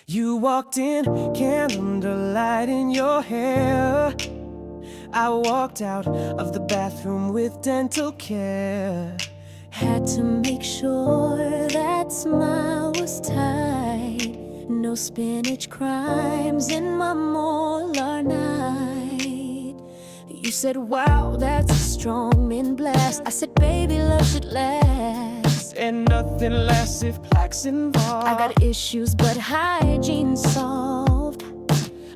You walked in, candlelight in your hair. I walked out of the bathroom with dental care. Had to make sure that smile was tight. No spinach crimes in my molar night. You said, wow, that's a strong man blast. I said, baby, love should last. And nothing lasts if plaques involved. I got issues, but hygiene solved.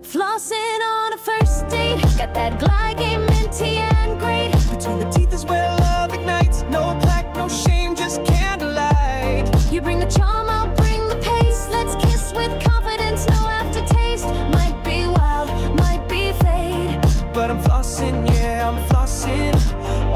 Flossing on a first date. Got that Glycine minty and great. Between the teeth is where love ignites. No plaque, no shame, just candlelight. You bring the charm, I'll bring the pace. Let's kiss with confidence, no aftertaste. Might be wild, might be fade, but I'm flossing, yeah, I'm flossing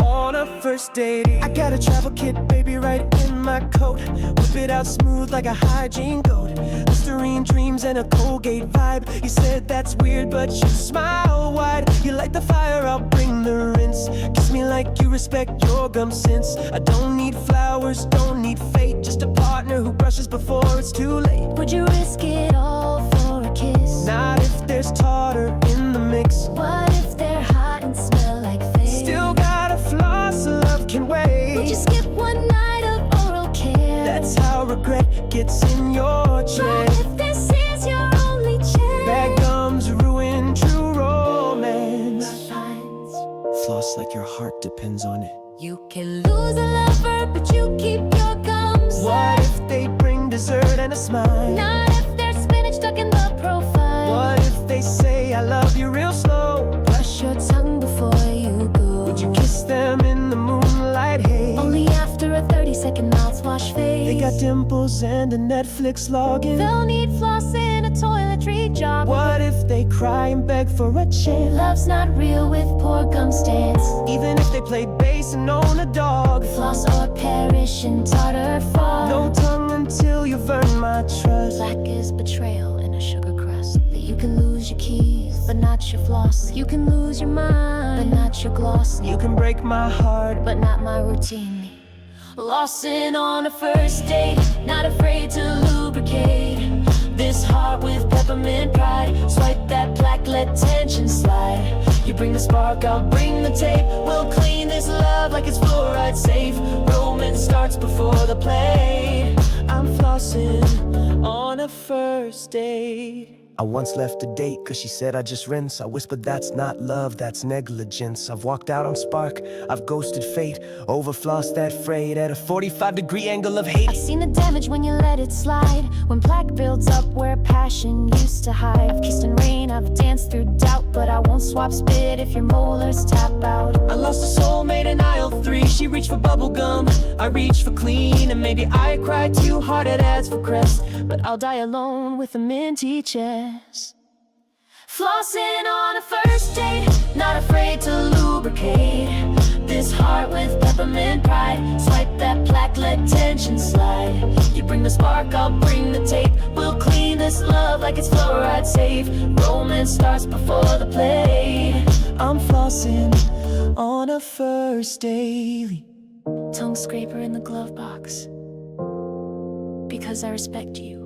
on a first date. I got a travel kit, baby, right in my coat. Whip it out smooth like a hygiene goat. Listerine dreams and a Colgate vibe. You said that's weird, but you smile wide. You light the fire, I'll bring the rinse. Kiss me like you respect your gum sense. I don't need flowers, don't need fate. Just a partner who brushes before it's too late. would you risk it all for a kiss? Not if there's tartar in the mix. What if they're hot and smell like fish? Still gotta floss, love can wait. Would you skip one night of oral care? That's how regret gets in your But chest. if this is your only chance, Bad gums ruin true romance. Floss like your heart depends on it. you can lose a lover, but you keep your gums. What if they bring dessert and a smile? Not if there's spinach stuck in the profile. What if they say I love you real slow? Brush your tongue before you go. Would you kiss them in the moonlight haze? Only after a 30-second mouthwash phase. They got dimples and a Netflix login. They'll need floss in a toiletry job. What if they cry and beg for a chance? Love's not real with poor gum stance. Even if they play bass and own a dog. Floss or perish in tartar fog. No tongue until you've earned my trust. Black is betrayal in a sugar crust. You can lose your keys, but not your floss. You can lose your mind, but not your gloss. You can break my heart, But not my routine. Lossin' on a first date, not afraid to lubricate this heart with peppermint pride. Swipe that plaque, let tension slide. You bring the spark, I'll bring the tape. We'll clean this love like it's fluoride safe. Romance starts before the play. I'm flossing on a first date. I once left a date cause she said I just rinse. I whispered that's not love, that's negligence. I've walked out on spark, I've ghosted fate. Overflossed that frayed at a 45-degree angle of hate. I've seen the damage when you let it slide. When plaque builds up where passion used to hide. I've kissed in rain, I've danced through doubt, but I won't swap spit if your molars tap out. I lost a soulmate in aisle 3. She reached for bubble gum, I reached for clean. And maybe I cried too hard at ads for crest, But I'll die alone with a minty chest. Flossing on a first date, not afraid to lubricate this heart with peppermint pride. Swipe that plaque, let tension slide. You bring the spark, I'll bring the tape. We'll clean this love like it's fluoride safe. Romance starts before the play. I'm flossing on a first date. Tongue scraper in the glove box, because I respect you.